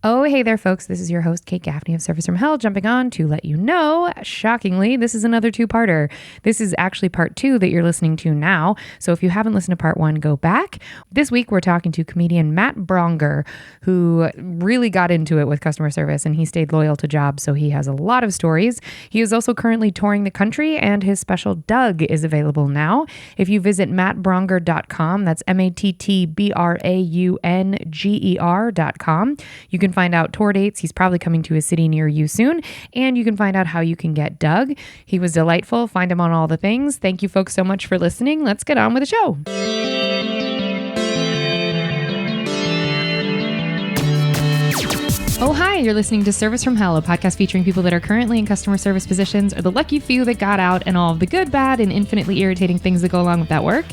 Oh, hey there, folks. This is your host, Kate Gaffney of Service from Hell, jumping on to let you know, shockingly, this is another two-parter. This is actually part 2 that you're listening to now. So if you haven't listened to part 1, go back. This week, we're talking to comedian Matt Braunger, who really got into it with customer service, and he stayed loyal to jobs, so he has a lot of stories. He is also currently touring the country, and his special Doug is available now. If you visit mattbraunger.com, that's mattbraunger.com, you can find out tour dates. He's probably coming to a city near you soon. And you can find out how you can get Doug. He was delightful. Find him on all the things. Thank you folks so much for listening. Let's get on with the show. Oh, hi. You're listening to Service from Hell, a podcast featuring people that are currently in customer service positions or the lucky few that got out and all of the good, bad, and infinitely irritating things that go along with that work.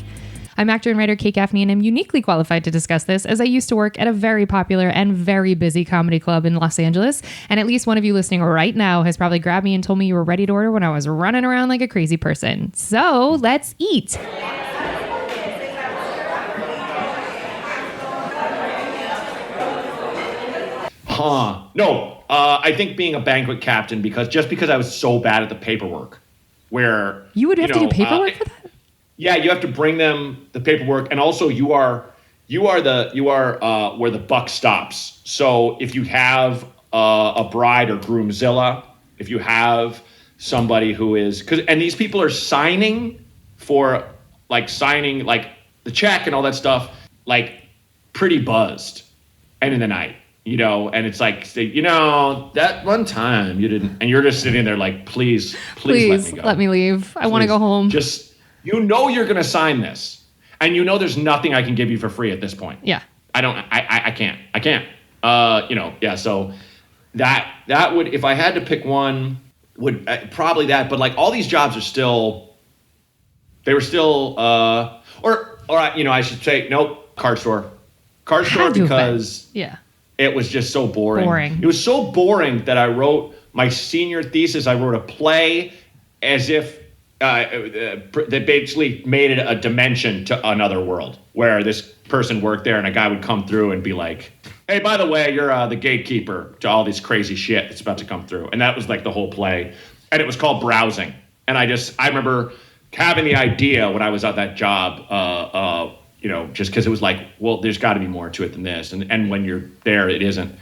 I'm actor and writer Kate Gaffney, and I'm uniquely qualified to discuss this as I used to work at a very popular and very busy comedy club in Los Angeles, and at least one of you listening right now has probably grabbed me and told me you were ready to order when I was running around like a crazy person. So let's eat. No, I think being a banquet captain, because I was so bad at the paperwork, where you would have to do paperwork for that? Yeah, you have to bring them the paperwork, and also you are where the buck stops. So if you have a bride or groomzilla, if you have somebody who is and these people are signing the check and all that stuff, like pretty buzzed, end of the night, and it's like, that one time you didn't, and you're just sitting there like, please let me leave. I want to go home. You're going to sign this, and there's nothing I can give you for free at this point. Yeah. I can't. So that would, if I had to pick one, would probably that. But like all these jobs I should say, nope, card store because it was just so boring. It was so boring that I wrote my senior thesis. I wrote a play as if that basically made it a dimension to another world where this person worked there and a guy would come through and be like, hey, by the way, you're the gatekeeper to all this crazy shit that's about to come through. And that was like the whole play. And it was called Browsing. And I remember having the idea when I was at that job, just because it was like, well, there's got to be more to it than this. And when you're there, it isn't.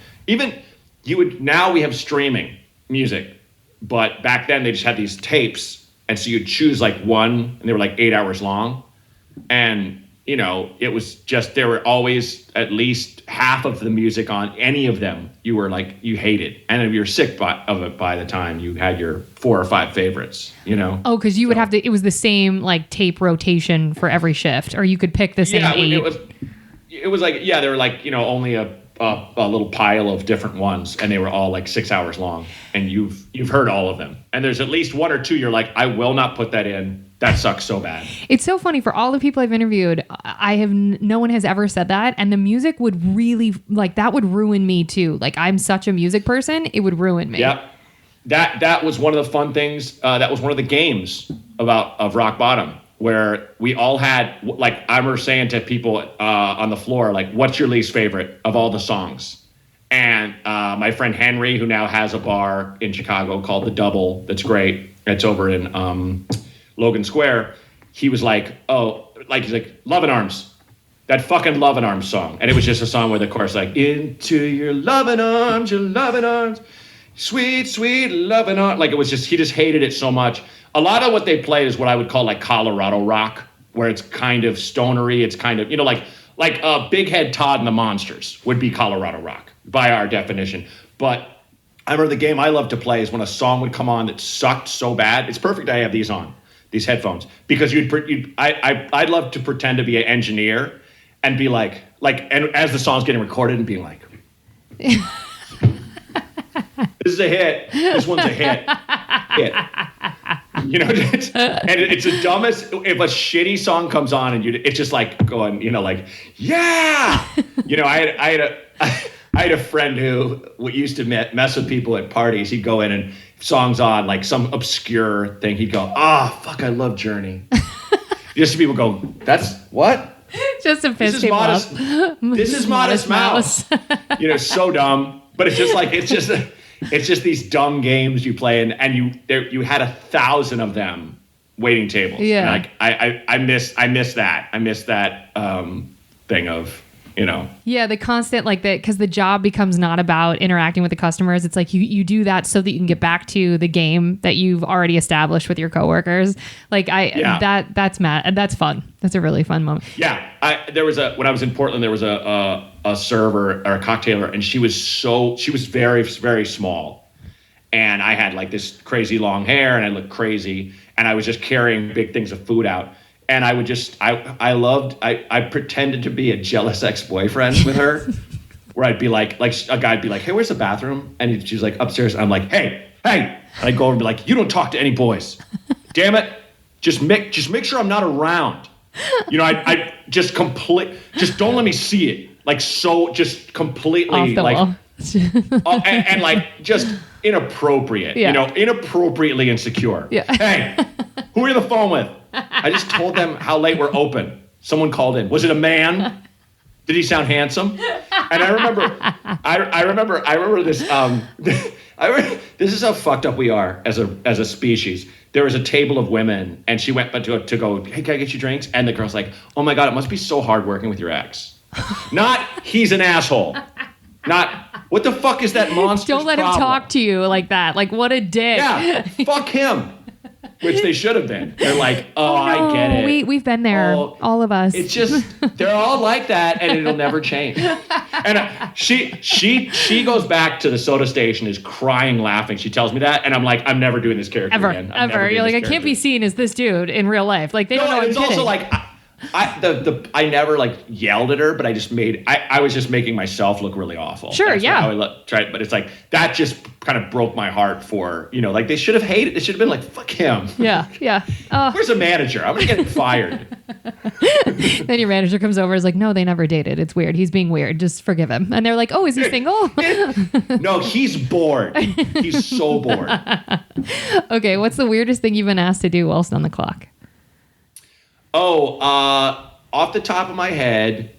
Now we have streaming music, but back then they just had these tapes. And so you'd choose like one, and they were like 8 hours long. And, it was just, there were always at least half of the music on any of them you were like, you hated. And you were sick of it by the time you had your 4 or 5 favorites, Oh, because you would have to, it was the same like tape rotation for every shift, or you could pick the same 8. It was like, they were like, only a little pile of different ones, and they were all like 6 hours long, and you've heard all of them, and there's at least 1 or 2 you're like, I will not put that in, that sucks so bad. It's so funny, for all the people I've interviewed, no one has ever said that, and the music would really, like, that would ruin me too. Like, I'm such a music person, it would ruin me. Yep. That was one of the fun things, that was one of the games of Rock Bottom, where we all had, like, I remember saying to people on the floor, like, what's your least favorite of all the songs? And my friend Henry, who now has a bar in Chicago called The Double, that's great. It's over in Logan Square. He was like, he's like, Love and Arms. That fucking Love and Arms song. And it was just a song where the chorus like, into your loving arms, sweet, sweet loving arms. Like, it was just, he just hated it so much. A lot of what they played is what I would call like Colorado rock, where it's kind of stonery. It's kind of, like Big Head Todd and the Monsters would be Colorado rock by our definition. But I remember the game I loved to play is when a song would come on that sucked so bad. It's perfect I have these on, these headphones, because I'd love to pretend to be an engineer and be like, and as the song's getting recorded and being like, this is a hit. This one's a hit. And it's the dumbest. If a shitty song comes on and it's just like going, yeah. I had a friend who used to mess with people at parties. He'd go in and songs on like some obscure thing. He'd go, fuck, I love Journey. Just people go, that's what? Just a fist tape. This is Modest Mouse. So dumb. But it's just these dumb games you play, and you had 1,000 of them waiting tables. Yeah. And I miss that. I miss that thing of, Yeah, the constant like that, because the job becomes not about interacting with the customers. It's like you do that so that you can get back to the game that you've already established with your coworkers. Like that's Matt, and that's fun. That's a really fun moment. Yeah, when I was in Portland, there was a server or a cocktailer, and she was very, very small, and I had like this crazy long hair, and I looked crazy, and I was just carrying big things of food out. And I would I pretended to be a jealous ex-boyfriend with her, where I'd be like a guy'd be like, hey, where's the bathroom? And she's like, upstairs. And I'm like, hey. And I'd go over and be like, you don't talk to any boys. Damn it. Just make sure I'm not around. I just don't let me see it. Like, so just completely off the like, wall. and like just inappropriate, inappropriately insecure. Yeah. Hey, who are you on the phone with? I just told them how late we're open. Someone called in. Was it a man? Did he sound handsome? And I remember this. This is how fucked up we are as a species. There was a table of women, and she went to go, hey, can I get you drinks? And the girl's like, oh my God, it must be so hard working with your ex. Not, he's an asshole. Not, what the fuck is that monster's Don't let him problem? talk to you like that. Like, what a dick. Yeah, fuck him. Which they should have been. They're like, oh, no, I get it. We've been there, all of us. It's just, they're all like that, and it'll never change. And she goes back to the soda station, is crying, laughing. She tells me that, and I'm like, I'm never doing this character again. Ever. You're like, I can't be seen as this dude in real life. Like, they don't know I'm it's kidding. also like, I never like yelled at her, but I just I was just making myself look really awful. Sure, That's yeah. how I tried, but it's like that just kind of broke my heart for, like they should have hated. They should have been like, fuck him. Yeah. Where's the manager? I'm gonna get fired. Then your manager comes over and is like, no, they never dated. It's weird. He's being weird. Just forgive him. And they're like, oh, is he single? No, he's bored. He's so bored. Okay, what's the weirdest thing you've been asked to do whilst on the clock? Oh, off the top of my head,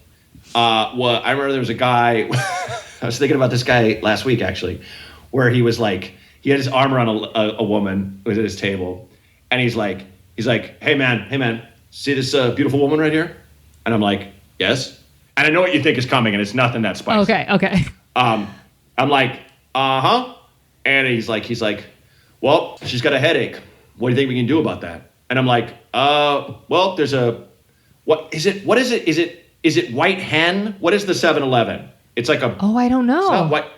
well, I remember there was a guy, I was thinking about this guy last week, actually, where he was like, he had his arm around a woman who was at his table, and he's like, hey man, see this beautiful woman right here? And I'm like, yes. And I know what you think is coming, and it's nothing that spicy. Okay. I'm like, uh-huh. And he's like, well, she's got a headache. What do you think we can do about that? And I'm like, well, there's what is it? Is it White Hen? What is the 7-Eleven? It's like I don't know. It's not what,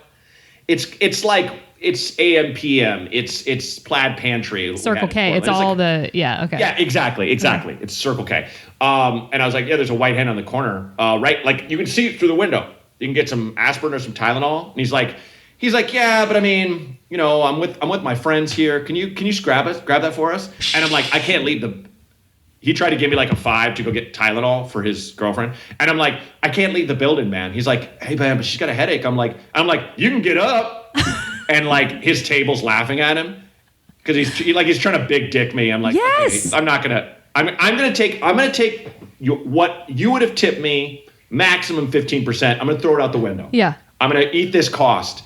it's like, it's AM, PM. It's Plaid Pantry. Circle K. It's all okay. Yeah, exactly. Okay. It's Circle K. And I was like, yeah, there's a White Hen on the corner, right? Like you can see it through the window. You can get some aspirin or some Tylenol. And he's like, yeah, but I mean, I'm with my friends here. Can you grab that for us? And I'm like, I can't leave he tried to give me like a $5 to go get Tylenol for his girlfriend. And I'm like, I can't leave the building, man. He's like, hey man, but she's got a headache. I'm like, you can get up. And like his table's laughing at him because he's trying to big dick me. I'm like, yes. Okay, I'm gonna take what you would have tipped me, maximum 15%. I'm gonna throw it out the window. Yeah. I'm gonna eat this cost.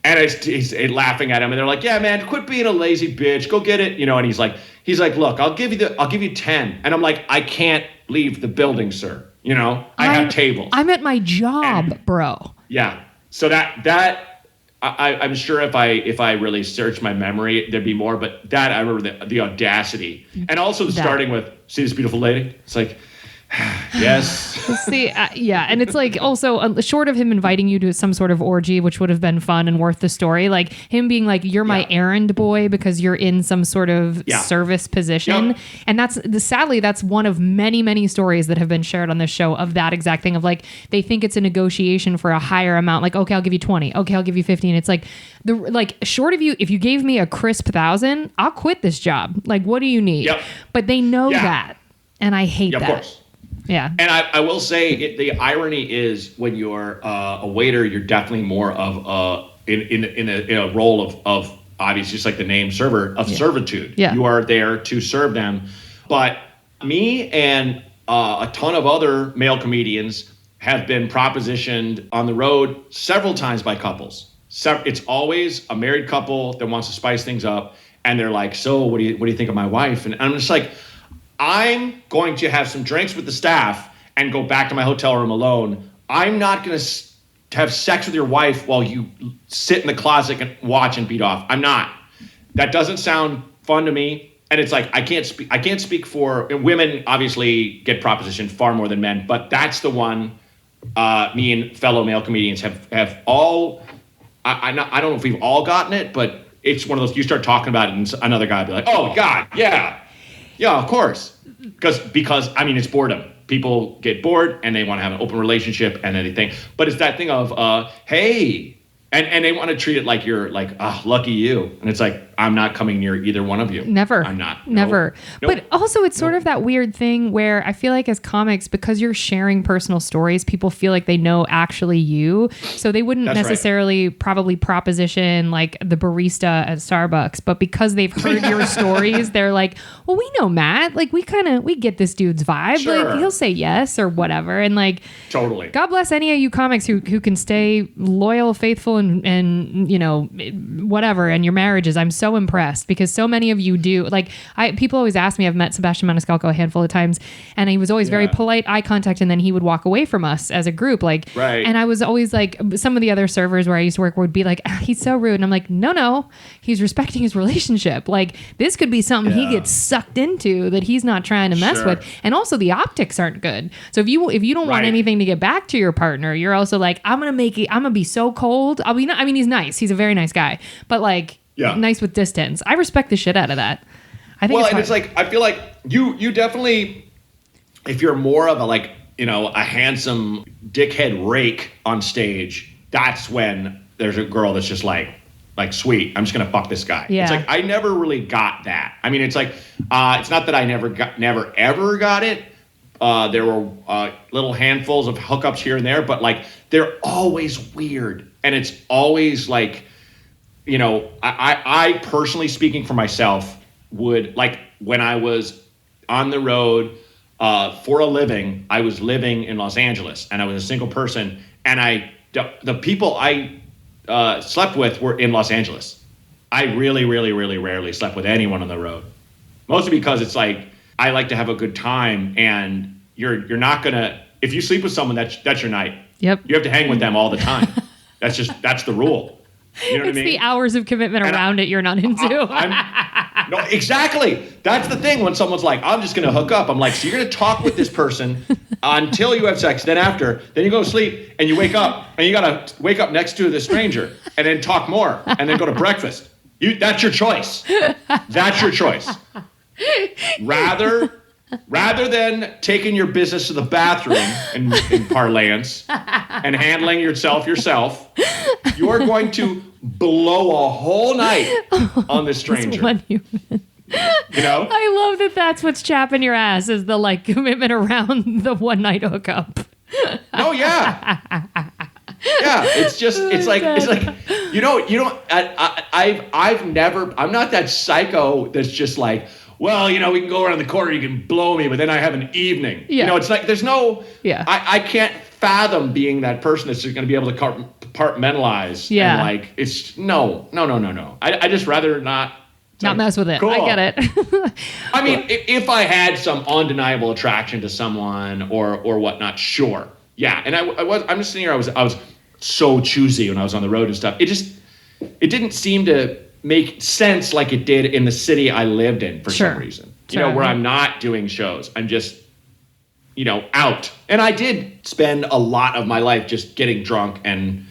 And he's laughing at him, and they're like, yeah, man, quit being a lazy bitch. Go get it. And he's like, look, I'll give you 10. And I'm like, I can't leave the building, sir. I have tables. I'm at my job, bro. Yeah. So I'm sure if I really search my memory, there'd be more. But that I remember the audacity, and also starting with, see this beautiful lady. It's like, yes. See, and it's like also short of him inviting you to some sort of orgy, which would have been fun and worth the story, like him being like, you're my errand boy because you're in some sort of service position. Yep. And sadly, that's one of many, many stories that have been shared on this show of that exact thing of like, they think it's a negotiation for a higher amount. Like, okay, I'll give you 20. Okay, I'll give you 15. It's like short of you, if you gave me a crisp 1,000, I'll quit this job. Like, what do you need? Yep. But they know that. And I hate that. Of course. Yeah. And I will say the irony is when you're a waiter, you're definitely more of in a role of obviously just like the name server of servitude. Yeah. You are there to serve them. But me and a ton of other male comedians have been propositioned on the road several times by couples. it's always a married couple that wants to spice things up, and they're like, so what do you think of my wife? And I'm just like, I'm going to have some drinks with the staff and go back to my hotel room alone. I'm not going to have sex with your wife while you sit in the closet and watch and beat off. I'm not. That doesn't sound fun to me. And it's like, I can't speak for women. Obviously get propositioned far more than men, but that's the one me and fellow male comedians have all. I don't know if we've all gotten it, but it's one of those, you start talking about it and another guy will be like, oh God, yeah, of course. Because I mean, it's boredom. People get bored and they want to have an open relationship and anything. But it's that thing of, hey, and they want to treat it like you're like, lucky you. And it's like, I'm not coming near either one of you. Never. I'm not. Never. Nope. But also it's sort of that weird thing where I feel like as comics, because you're sharing personal stories, people feel like they know actually you. So they wouldn't necessarily probably proposition like the barista at Starbucks, but because they've heard your stories, they're like, well, we know Matt. Like we get this dude's vibe. Sure. Like he'll say yes or whatever. And like, totally. God bless any of you comics who can stay loyal, faithful, and you know, whatever, and your marriages. I'm so impressed because so many of you do. Like people always ask me, I've met Sebastian Maniscalco a handful of times and he was always very polite, eye contact, and then he would walk away from us as a group. Like, and I was always like, some of the other servers where I used to work would be like, he's so rude. And I'm like, no, he's respecting his relationship. Like this could be something he gets sucked into that he's not trying to mess with. And also the optics aren't good. So if you don't want anything to get back to your partner, you're also like, I'm going to be so cold. I mean, he's nice. He's a very nice guy, but like, nice with distance. I respect the shit out of that. I think. Well, and it's like I feel like you definitely, if you're more of a like a handsome dickhead rake on stage, that's when there's a girl that's just like sweet. I'm just gonna fuck this guy. Yeah. It's like I never really got that. I mean, it's like it's not that I never ever got it. There were little handfuls of hookups here and there, but like they're always weird, and it's always like. I personally, speaking for myself, would like when I was on the road for a living, I was living in Los Angeles and I was a single person. And the people I slept with were in Los Angeles. I really, really, really rarely slept with anyone on the road. Mostly because it's like, I like to have a good time and you're not gonna, if you sleep with someone, that's your night. Yep. You have to hang with them all the time. That's the rule. You know what I mean? The hours of commitment around it you're not into. No, exactly. That's the thing. When someone's like, I'm just going to hook up. I'm like, so you're going to talk with this person until you have sex. Then you go to sleep and you wake up and you got to wake up next to the stranger and then talk more and then go to breakfast. That's your choice. That's your choice. Rather than taking your business to the bathroom in parlance and handling yourself, you're going to blow a whole night on this stranger. One human. I love that that's what's chapping your ass is the like commitment around the one night hookup. Oh yeah. Yeah, I'm not that psycho that's just like, well, we can go around the corner, you can blow me, but then I have an evening. Yeah. It's like there's no, I can't fathom being that person that's just going to be able to compartmentalize. Yeah. And like, it's no. I just rather not mess with it. Cool. I get it. I mean, if I had some undeniable attraction to someone or whatnot, sure. Yeah. And I'm just sitting here, I was so choosy when I was on the road and stuff. It didn't seem to make sense like it did in the city I lived in for some reason. Where I'm not doing shows. I'm just, out. And I did spend a lot of my life just getting drunk and,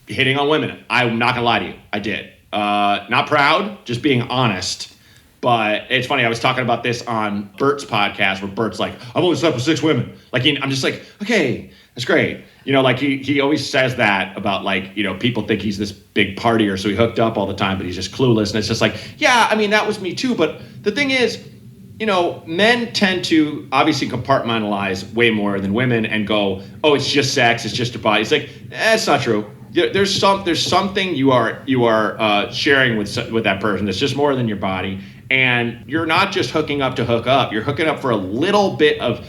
hitting on women. I'm not gonna lie to you. I did. Not proud, just being honest. But it's funny, I was talking about this on Bert's podcast where Bert's like, I've only slept with 6 women. Like, I'm just like, okay, that's great. Like he always says that about like, people think he's this big partier, so he hooked up all the time, but he's just clueless. And it's just like, yeah, I mean, that was me too. But the thing is, men tend to obviously compartmentalize way more than women and go, oh, it's just sex, it's just a body. It's like, it's not true. There's something you are sharing with that person that's just more than your body. And you're not just hooking up to hook up. You're hooking up for a little bit of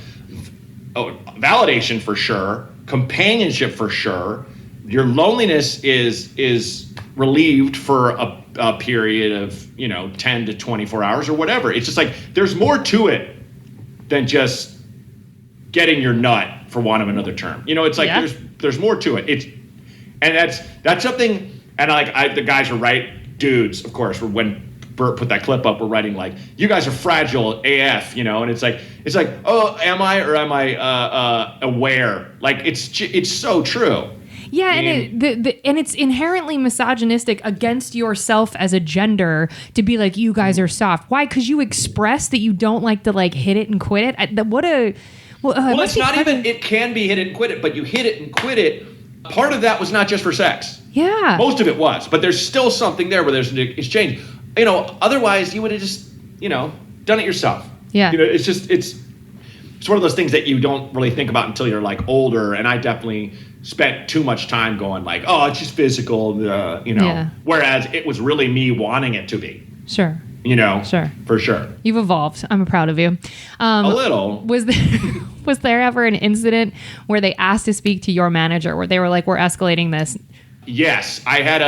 validation for sure, companionship for sure, your loneliness is relieved for a period of 10 to 24 hours or whatever. It's just like there's more to it than just getting your nut, for want of another term. It's like there's more to it. That's something. And the guys are right, dudes. Of course, when Bert put that clip up, we're writing like, you guys are fragile AF, and it's like, oh, am I, or am I aware? Like it's so true. Yeah, and it's inherently misogynistic against yourself as a gender to be like, you guys are soft. Why? Because you express that you don't like to like hit it and quit it. Well, it's not even. It can be hit it and quit it, but you hit it and quit it. Part of that was not just for sex. Yeah, most of it was, but there's still something there where there's an exchange. Otherwise you would have just done it yourself. Yeah, it's one of those things that you don't really think about until you're like older. And I definitely spent too much time going like, oh, it's just physical, Yeah. Whereas it was really me wanting it to be. Sure. Sure. For sure. You've evolved. I'm proud of you. A little. Was there ever an incident where they asked to speak to your manager, where they were like, we're escalating this? Yes. I had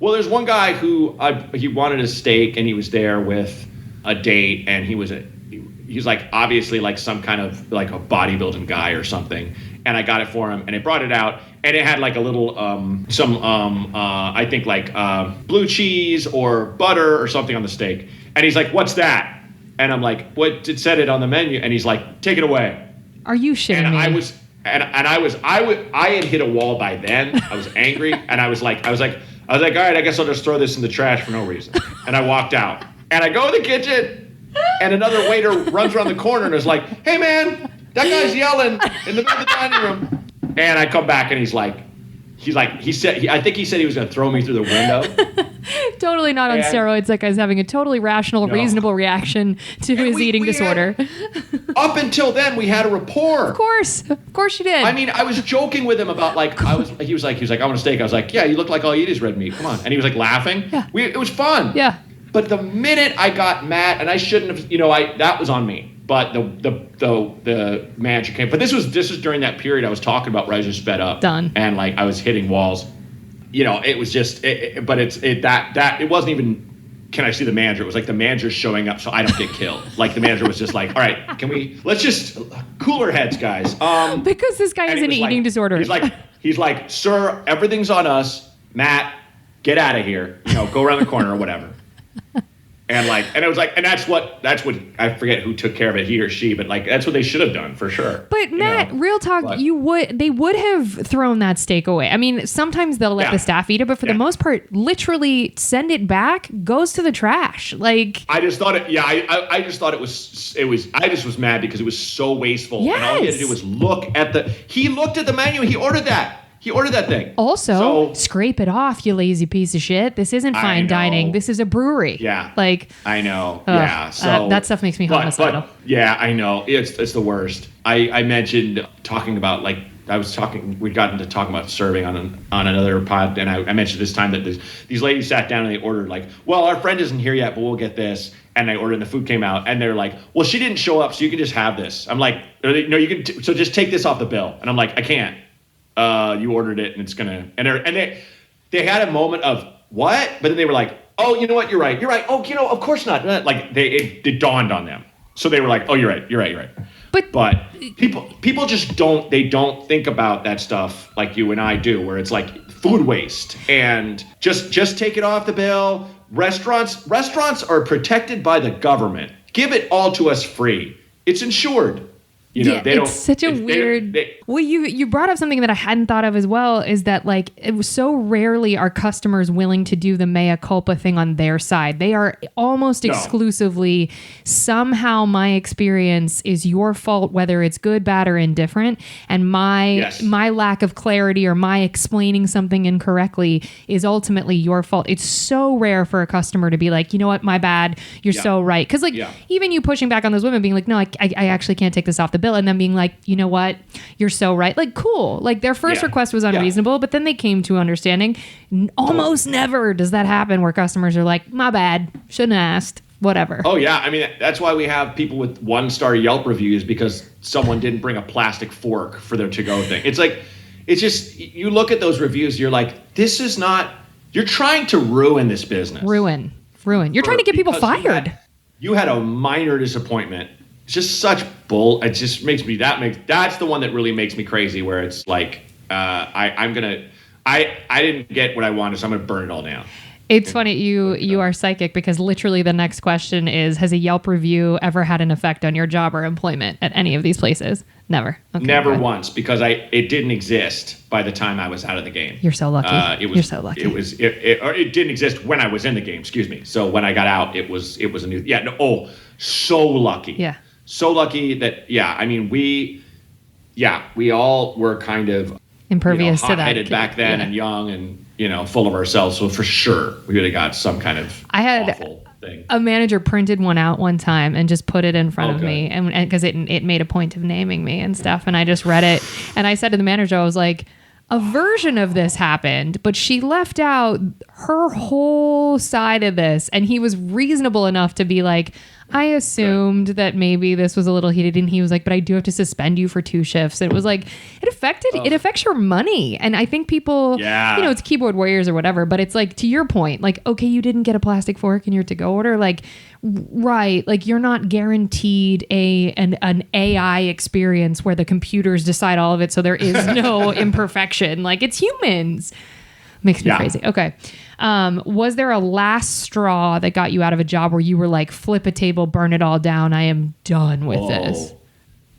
well, there's one guy who he wanted a steak, and he was there with a date, and he's like obviously like some kind of like a bodybuilding guy or something. And I got it for him, and I brought it out, and it had like a little I think like blue cheese or butter or something on the steak. And he's like, "What's that?" And I'm like, "What? It said it on the menu." And he's like, "Take it away." Are you shitting and me? I had hit a wall by then. I was angry, and I was like, all right, I guess I'll just throw this in the trash for no reason. And I walked out, and I go in the kitchen, and another waiter runs around the corner and is like, "Hey man, that guy's yelling in the middle of the dining room." And I come back, and I think he said he was going to throw me through the window. Totally not on steroids. That guy's having a totally rational, reasonable reaction to his eating disorder. Up until then, we had a rapport. Of course you did. I mean, I was joking with him about like, he was like, I want a steak. I was like, yeah, you look like all you eat is red meat. Come on. And he was like laughing. Yeah. It was fun. Yeah. But the minute I got mad, and I shouldn't have, that was on me. But the manager came. But this was during that period I was talking about where I was just fed up. Done. And like I was hitting walls. It was just. But it wasn't even. Can I see the manager? It was like the manager showing up so I don't get killed. Like the manager was just like, all right, let's just cooler heads, guys. Because this guy has an eating disorder. He's like, sir, everything's on us. Matt, get out of here. Go around the corner or whatever. And it was like, and that's what I forget who took care of it, he or she, but like that's what they should have done for sure. But Matt, real talk, they would have thrown that steak away. I mean, sometimes they'll let the staff eat it, but for the most part, literally send it back, goes to the trash. Like I just thought it. Yeah, I just thought it was. I just was mad because it was so wasteful. Yes. And all he had to do was look at the menu. He ordered that. He ordered that thing. Also, scrape it off, you lazy piece of shit. This isn't fine dining. This is a brewery. Yeah. Like I know. Yeah. So that stuff makes me homicidal. But yeah, I know. It's the worst. I mentioned talking about like we got into talking about serving on another pod, and I mentioned this time that these ladies sat down and they ordered like, well, our friend isn't here yet, but we'll get this. And I ordered, and the food came out, and they're like, well, she didn't show up, so you can just have this. I'm like, no, you can. So just take this off the bill. And I'm like, I can't. You ordered it, and it's gonna. And they had a moment of what, but then they were like, oh, you know what? You're right. Oh, of course not. Like it dawned on them, so they were like, oh, you're right. But people just don't think about that stuff like you and I do, where it's like food waste and just take it off the bill. Restaurants are protected by the government. Give it all to us free. It's insured. It's such a weird. Well, you brought up something that I hadn't thought of as well, is that like it was so rarely are customers willing to do the mea culpa thing on their side. They are almost exclusively somehow my experience is your fault, whether it's good, bad, or indifferent, and my lack of clarity or my explaining something incorrectly is ultimately your fault. It's so rare for a customer to be like, you know what, my bad, you're so right, because even you pushing back on those women being like, no, I actually can't take this off the bill. And then being like, you know what, you're so right. Like, cool. Like their first request was unreasonable, but then they came to understanding. Almost never does that happen where customers are like, my bad, shouldn't have asked, whatever. Oh yeah. I mean, that's why we have people with 1-star Yelp reviews, because someone didn't bring a plastic fork for their to-go thing. It's like, it's just, you look at those reviews, you're like, this is not, you're trying to ruin this business. Ruin. You're trying to get people fired. You had a minor disappointment. It's just such bull. It just makes me, that's the one that really makes me crazy, where it's like, I didn't get what I wanted, so I'm going to burn it all down. It's funny, you are psychic, because literally the next question is, has a Yelp review ever had an effect on your job or employment at any of these places? Never. Okay, Never once, because it didn't exist by the time I was out of the game. You're so lucky. You're so lucky. It didn't exist when I was in the game, excuse me. So when I got out, it was a new, so lucky. Yeah. So lucky that, I mean, we all were kind of impervious to that. Hot-headed back then and young and, full of ourselds. So for sure, we would have got some kind of awful thing. A manager printed one out one time and just put it in front of me, and because it made a point of naming me and stuff, and I just read it, and I said to the manager, I was like, a version of this happened, but she left out her whole side of this, and he was reasonable enough to be like, I assumed that maybe this was a little heated, and he was like, but I do have to suspend you for 2 shifts. And it was like, it affects your money. And I think people, it's keyboard warriors or whatever, but it's like, to your point, like, okay, you didn't get a plastic fork in your to-go order. Like, right. Like, you're not guaranteed an AI experience where the computers decide all of it. So there is no imperfection. Like, it's humans. Makes me crazy. Okay. Was there a last straw that got you out of a job where you were like, flip a table, burn it all down, I am done with this?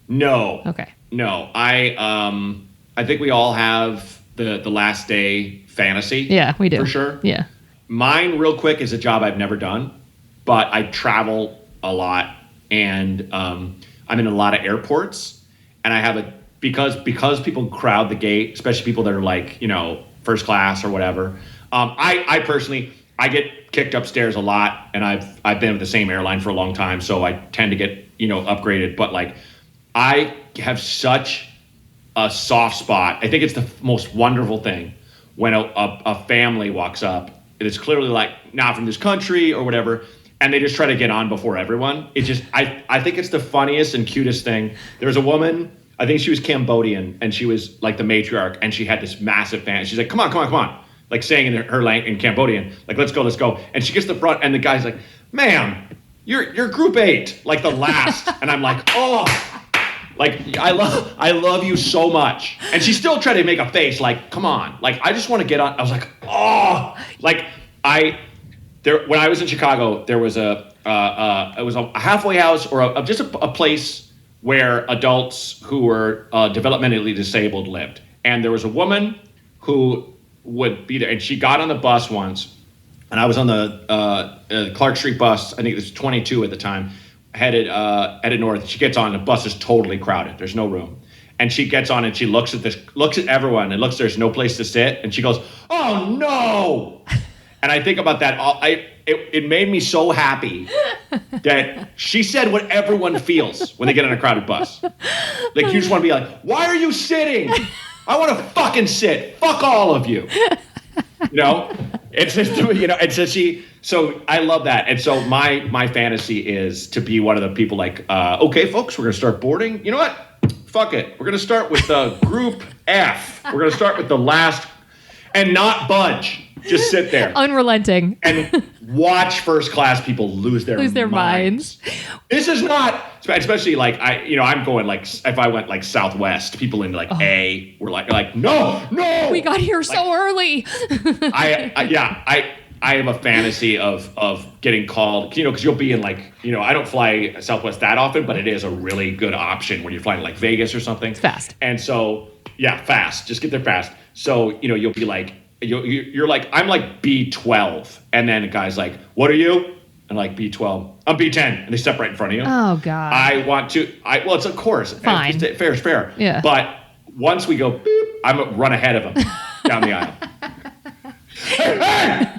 No. Okay. No. I think we all have the last day fantasy. Yeah, we do. For sure. Yeah. Mine, real quick, is a job I've never done, but I travel a lot, and I'm in a lot of airports, and I have because people crowd the gate, especially people that are like, first class or whatever. I personally, I get kicked upstairs a lot, and I've been with the same airline for a long time, so I tend to get upgraded. But like, I have such a soft spot. I think it's the most wonderful thing when a family walks up. It's clearly like not from this country or whatever, and they just try to get on before everyone. It just, I think it's the funniest and cutest thing. There's a woman, I think she was Cambodian, and she was like the matriarch, and she had this massive fan. She's like, come on. Like saying in her language, in Cambodian, like, let's go. And she gets to the front, and the guy's like, ma'am, you're group 8, like the last. And I'm like, oh, like, I love you so much. And she still tried to make a face like, come on. Like, I just want to get on. I was like, oh, like when I was in Chicago, there was it was a halfway house or just a place where adults who were developmentally disabled lived. And there was a woman who would be there, and she got on the bus once, and I was on the Clark Street bus, I think it was 22 at the time, headed north. She gets on, the bus is totally crowded, there's no room. And she gets on and she looks at everyone, and there's no place to sit, and she goes, oh no! And I think about that, it made me so happy that she said what everyone feels when they get on a crowded bus. Like, you just want to be like, why are you sitting? I want to fucking sit. Fuck all of you. It's just, and so I love that. And so my fantasy is to be one of the people like, okay, folks, we're going to start boarding. You know what? Fuck it. We're going to start with group F. We're going to start with the last, and not budge. Just sit there. Unrelenting. And watch first class people lose their minds. This is not, especially like, I'm going like, if I went like Southwest, people in like A were like, no. We got here so early. I have a fantasy of getting called, because you'll be in like, I don't fly Southwest that often, but it is a really good option when you're flying like Vegas or something. It's fast. And so, fast. Just get there fast. So, you'll be like, you're like, I'm like B12, and then a guy's like, what are you? And like, B12. I'm B10, and they step right in front of you. Oh God. Well, it's of course. Fine. Fair is fair. Yeah. But once we go, beep, I'm gonna run ahead of him down the aisle. Hey!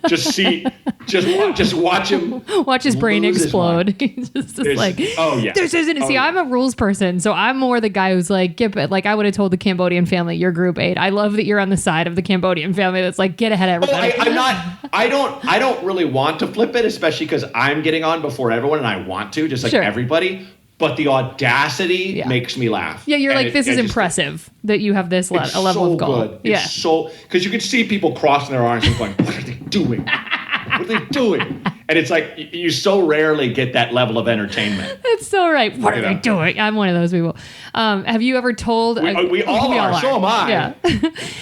Just watch him. Watch his brain explode. He's just like, this isn't. See, I'm a rules person, so I'm more the guy who's like, get it. Like, I would have told the Cambodian family, you're group 8. I love that you're on the side of the Cambodian family that's like, get ahead of everybody. I'm not. I don't really want to flip it, especially because I'm getting on before everyone, and I want to, just like everybody. but the audacity makes me laugh. Yeah, you're like, this is impressive that you have this level of gall. Good. It's so, because you can see people crossing their arms and going, what are they doing? What are they doing? And it's like, you so rarely get that level of entertainment. That's so right. What are they doing? I'm one of those people. Have you ever told... We all are. So am I. Yeah.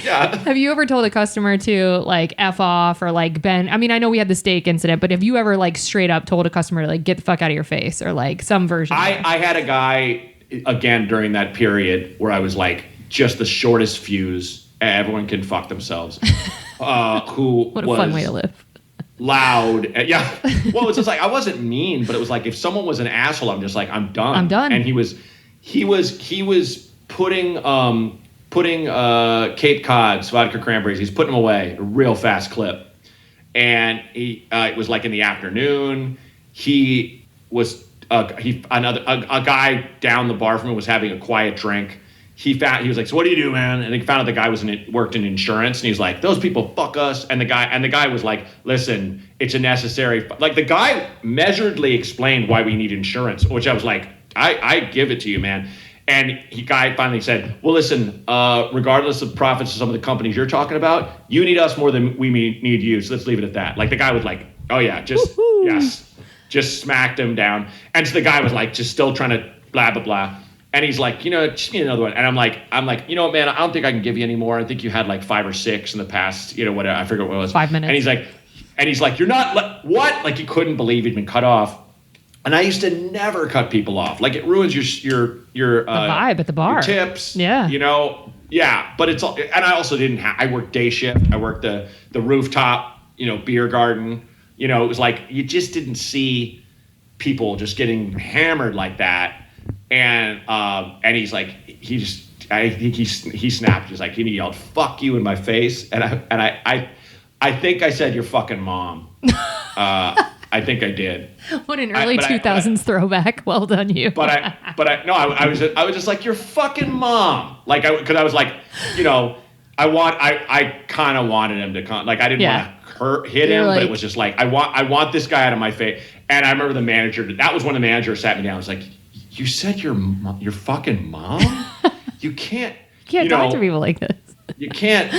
Yeah. Have you ever told a customer to like F off or like bend? I mean, I know we had the steak incident, but have you ever like straight up told a customer to like get the fuck out of your face or like some version? I had a guy, again, during that period where I was like, just the shortest fuse, everyone can fuck themselves, who what a fun way to live. Loud. Yeah. Well, it's just like, I wasn't mean, but it was like, if someone was an asshole, I'm just like, I'm done. I'm done. And he was putting Cape Cod's vodka cranberries. He's putting them away, a real fast clip. And it was like in the afternoon. He was, a guy down the bar from him was having a quiet drink. He was like, so what do you do, man? And he found out the guy worked in insurance, and he's like, those people fuck us. And the guy was like, listen, it's a necessary. Like, the guy measuredly explained why we need insurance, which I was like, I give it to you, man. And guy finally said, well, listen, regardless of profits of some of the companies you're talking about, you need us more than we need you. So let's leave it at that. Like, the guy was like, oh yeah, just smacked him down. And so the guy was like, just still trying to blah, blah, blah. And he's like, just need another one. And I'm like, you know what, man, I don't think I can give you any more. I think you had like 5 or 6 in the past, whatever. I forget what it was. 5 minutes. And he's like, you're not, what? Like, he couldn't believe he'd been cut off. And I used to never cut people off. Like, it ruins your the vibe at the bar. Your tips. Yeah. Yeah. But it's all, and I also I worked day shift. I worked the rooftop, beer garden. It was like, you just didn't see people just getting hammered like that. And he's like, I think he snapped. He's like, he yelled, "Fuck you" in my face. And I think I said, "Your fucking mom." I think I did. What an early 2000s throwback. Well done, you. I was just like, your fucking mom. Like, because I was like, I kind of wanted him to come. Like, I didn't want to hit him, but it was just like, I want this guy out of my face. And I remember the manager. That was when the manager sat me down. I was like, you said your fucking mom? You can't talk to people like this. You can't,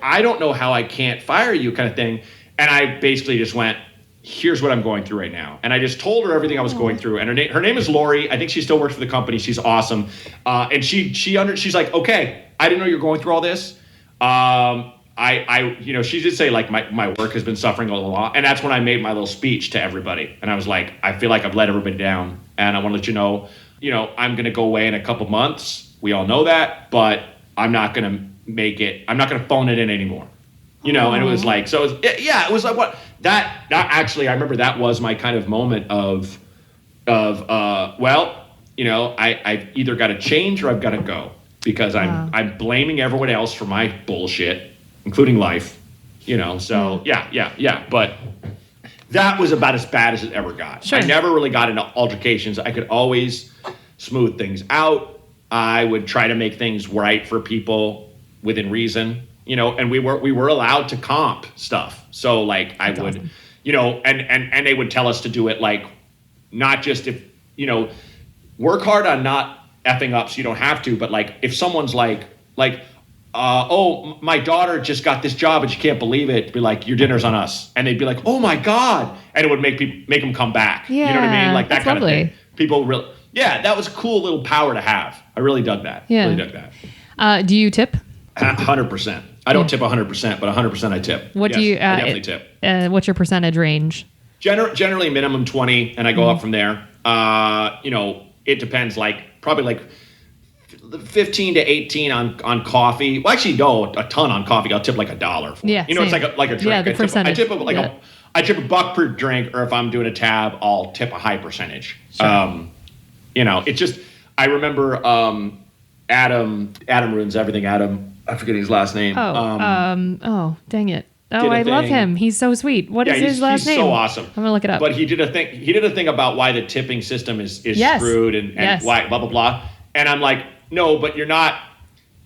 I don't know how I can't fire you, kind of thing. And I basically just went, here's what I'm going through right now. And I just told her everything I was going through. And her name is Lori. I think she still works for the company. She's awesome. And she's like, okay, I didn't know you were going through all this. She did say, like, my work has been suffering a lot. And that's when I made my little speech to everybody. And I was like, I feel like I've let everybody down. And I want to let you know, I'm going to go away in a couple months. We all know that, but I'm not going to I'm not going to phone it in anymore. And it was like, so it was like what that actually, I remember that was my kind of moment of I've either got to change or I've got to go, because I'm blaming everyone else for my bullshit, including life, so yeah. But that was about as bad as it ever got. Sure. I never really got into altercations. I could always smooth things out. I would try to make things right for people within reason, and we were allowed to comp stuff. So like I would, awesome. And they would tell us to do it, like, not just if, work hard on not effing up so you don't have to, but like if someone's like, oh, my daughter just got this job and she can't believe it, be like, your dinner's on us. And they'd be like, oh my God. And it would make them come back. Yeah, you know what I mean? Like that kind lovely. of thing. People really, that was a cool little power to have. I really dug that. Yeah. Really dug that. Do you tip? 100%. I don't tip 100%, but 100% I tip. What do you, I definitely tip. What's your percentage range? Generally minimum 20, and I go up from there. It depends, like probably like 15 to 18 on coffee. Well, actually, no, a ton on coffee. I'll tip like $1 for. Yeah, it's like a drink. Yeah, the percentage. I tip $1 per drink, or if I'm doing a tab, I'll tip a high percentage. Sure. It's just, I remember Adam ruins everything. Adam, I forget his last name. Oh, dang it. Oh, I love him. He's so sweet. What is his last name? He's so awesome. I'm gonna look it up. But he did a thing about why the tipping system is screwed and why blah blah blah. And I'm like, no, but you're not.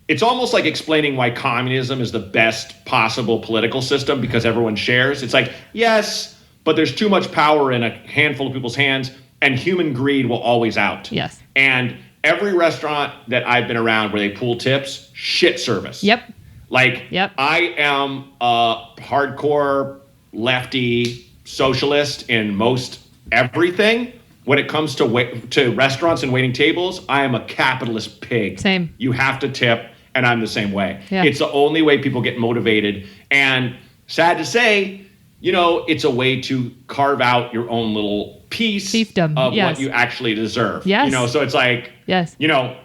It's almost like explaining why communism is the best possible political system, because everyone shares. It's like, yes, but there's too much power in a handful of people's hands. and human greed will always out. Yes. And every restaurant that I've been around where they pool tips, shit service. Yep. Like, Yep. I am a hardcore lefty socialist in most everything. When it comes to restaurants and waiting tables, I am a capitalist pig. Same. You have to tip, and I'm the same way. Yeah. It's the only way people get motivated. And sad to say, it's a way to carve out your own little piece Fiefdom. of Yes. what you actually deserve. Yes. So it's like, Yes. and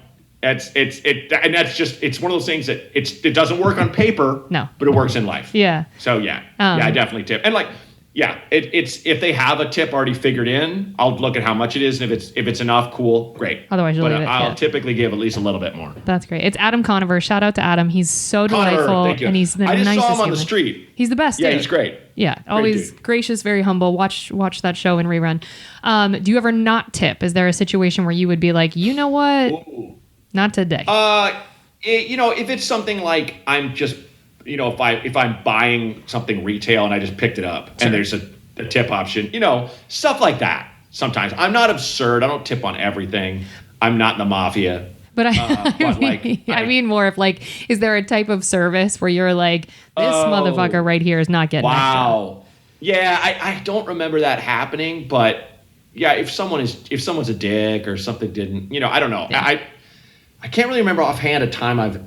that's just, it's one of those things that it doesn't work on paper, No. but it works in life. Yeah. So I definitely tip. And it's if they have a tip already figured in, I'll look at how much it is, and if it's enough, cool, great. Otherwise, you'll but leave it. I'll Yeah. typically give at least a little bit more. That's great. It's Adam Conover. Shout out to Adam. He's so Conover, delightful, thank you. and he's the I just nicest saw him on human. the street. He's the best. Yeah, dude. he's great. Yeah, always dude. gracious, very humble. Watch that show and rerun. Do you ever not tip? Is there a situation where you would be like, you know what, Ooh. not today? If it's something like I'm just, if I'm buying something retail and I just picked it up and there's a tip option, stuff like that. Sometimes I'm not absurd. I don't tip on everything. I'm not in the mafia. But I mean more of like, is there a type of service where you're like, this motherfucker right here is not getting wow. Yeah, I don't remember that happening, but yeah, if someone's a dick or something didn't, I don't know. Yeah. I can't really remember offhand a time I've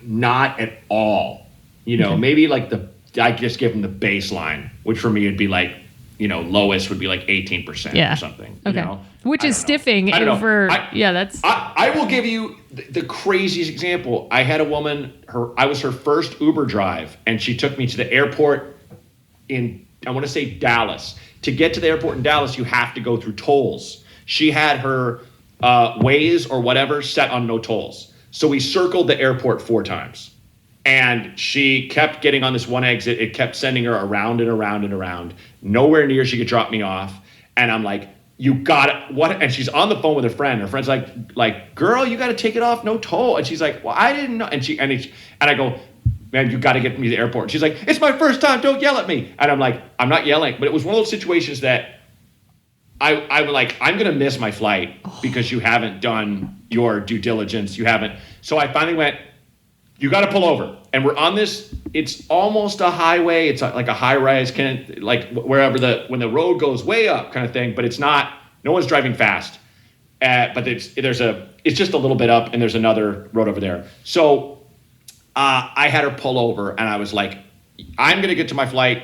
not at all. Maybe like I just give them the baseline, which for me would be like, lowest would be like 18% or something. Okay. Which is stiffing over. That's. I will give you the craziest example. I had a woman. I was her first Uber drive, and she took me to the airport in, I want to say, Dallas. To get to the airport in Dallas, you have to go through tolls. She had her Waze or whatever set on no tolls. So we circled the airport 4 times. And she kept getting on this one exit. It kept sending her around and around and around. Nowhere near she could drop me off. And I'm like, you got it. What? And she's on the phone with her friend. Her friend's like, girl, you got to take it off, no toll. And she's like, well, I didn't know. And I go, man, you got to get me to the airport. And she's like, it's my first time. Don't yell at me. And I'm like, I'm not yelling. But it was one of those situations that I'm like, I'm going to miss my flight because you haven't done your due diligence. You haven't. So I finally went, you got to pull over. And we're on this, it's almost a highway. It's like a high rise, like wherever when the road goes way up kind of thing, but it's not, no one's driving fast. But it's just a little bit up and there's another road over there. So I had her pull over and I was like, I'm going to get to my flight.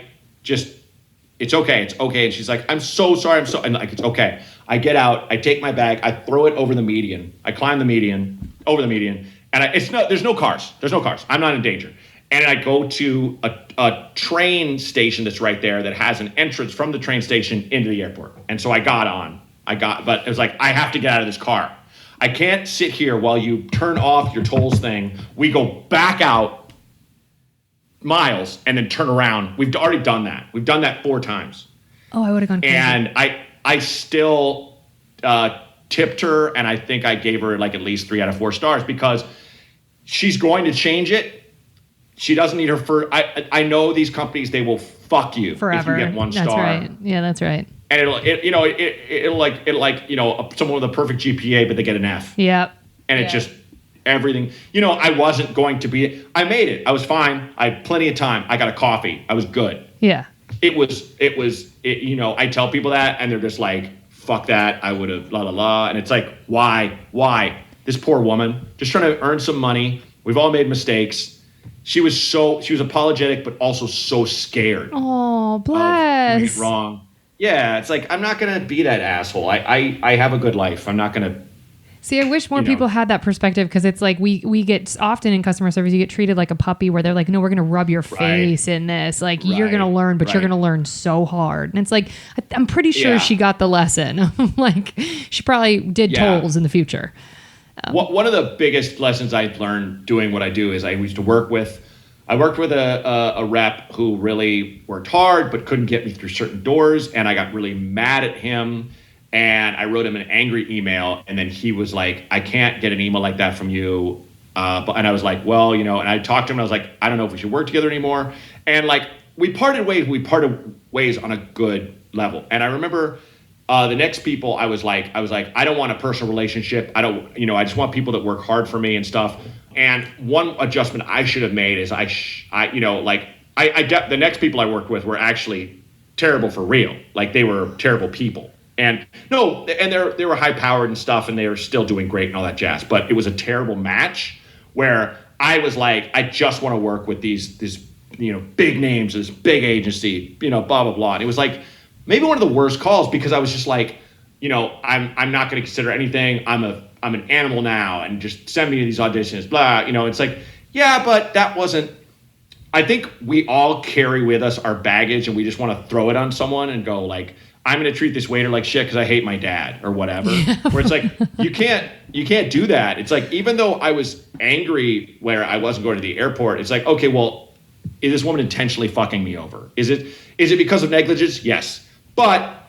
It's okay. It's okay. And she's like, I'm so sorry. And like, it's okay. I get out, I take my bag, I throw it over the median. I climb the median, over the median. And there's no cars. There's no cars. I'm not in danger. And I go to a train station that's right there that has an entrance from the train station into the airport. And so I got on. But it was like, I have to get out of this car. I can't sit here while you turn off your tolls thing. We go back out miles and then turn around. We've already done that. We've done that 4 times. Oh, I would have gone crazy. And I still tipped her, and I think I gave her like at least 3 out of 4 stars because she's going to change it. She doesn't need her first. I know these companies, they will fuck you forever if you get 1 star. That's right. Yeah, that's right. And it'll like someone with a perfect GPA, but they get an F. Yep. And it just everything. I wasn't going to be. I made it. I was fine. I had plenty of time. I got a coffee. I was good. Yeah. It was. I tell people that, and they're just like, fuck that. I would have la la la. And it's like, why? This poor woman just trying to earn some money. We've all made mistakes. She was apologetic, but also so scared. Oh, Of doing bless. it wrong. Yeah, it's like, I'm not going to be that asshole. I have a good life. I'm not going to. See, I wish more people had that perspective because it's like we get often in customer service, you get treated like a puppy where they're like, no, we're going to rub your face in this. Like, you're going to learn, but you're going to learn so hard. And it's like, I'm pretty sure she got the lesson. Like, she probably did tolls in the future. One of the biggest lessons I've learned doing what I do is I worked with a rep who really worked hard but couldn't get me through certain doors, and I got really mad at him, and I wrote him an angry email, and then he was like, I can't get an email like that from you. And I was like, well, and I talked to him, and I was like, I don't know if we should work together anymore. And like, we parted ways on a good level. And I remember The next people, I was like, I don't want a personal relationship. I don't, I just want people that work hard for me and stuff. And one adjustment I should have made is the next people I worked with were actually terrible for real. Like they were terrible people. And no, and they were high powered and stuff, and they were still doing great and all that jazz. But it was a terrible match where I was like, I just want to work with these big names, this big agency, blah blah blah. And it was like maybe one of the worst calls because I was just like, I'm not going to consider anything. I'm an animal now, and just send me to these auditions. Blah, it's like, yeah, but that wasn't. I think we all carry with us our baggage, and we just want to throw it on someone and go like, I'm going to treat this waiter like shit because I hate my dad or whatever. Yeah. Where it's like, you can't do that. It's like, even though I was angry where I wasn't going to the airport, it's like, okay, well, is this woman intentionally fucking me over? Is it because of negligence? Yes. But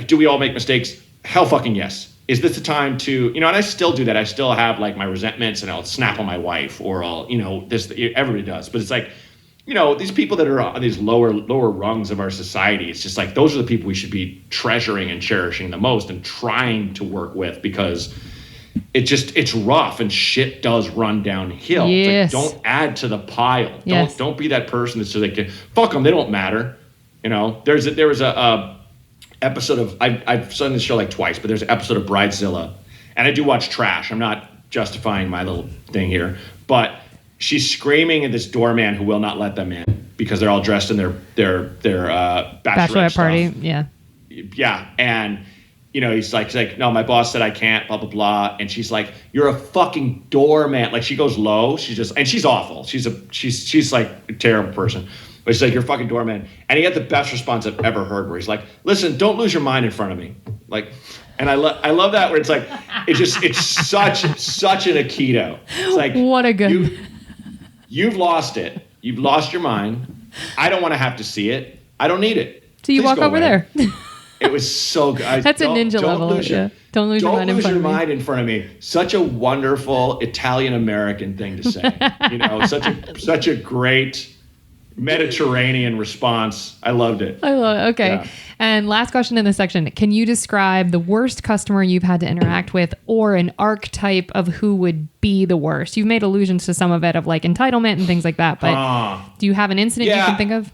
do we all make mistakes? Hell fucking yes. Is this the time to, and I still do that. I still have like my resentments and I'll snap on my wife or I'll, everybody does. But it's like, these people that are on these lower rungs of our society, it's just like those are the people we should be treasuring and cherishing the most and trying to work with because it's rough and shit does run downhill. Yes. It's like, don't add to the pile. Yes. Don't be that person that's just like, fuck them, they don't matter. There was a episode of I've seen this show like twice, but there's an episode of Bridezilla, and I do watch trash. I'm not justifying my little thing here, but she's screaming at this doorman who will not let them in because they're all dressed in their bachelorette party. stuff. Yeah. And he's like, no, my boss said I can't, blah blah blah. And she's like, you're a fucking doorman. Like she goes low. And she's awful. She's like a terrible person. But she's like, you're a fucking doorman. And he had the best response I've ever heard, where he's like, listen, don't lose your mind in front of me. Like, and I love that, where it's like, it's such an Aikido. It's like, what a good. You've lost it. You've lost your mind. I don't want to have to see it. I don't need it. So you Please walk over there. It was so good. That's a ninja level. Don't lose your mind in front of me. Such a wonderful Italian American thing to say. Such a great Mediterranean response. I loved it. I love it. Okay. Yeah. And last question in this section. Can you describe the worst customer you've had to interact with or an archetype of who would be the worst? You've made allusions to some of it of like entitlement and things like that, but do you have an incident you can think of?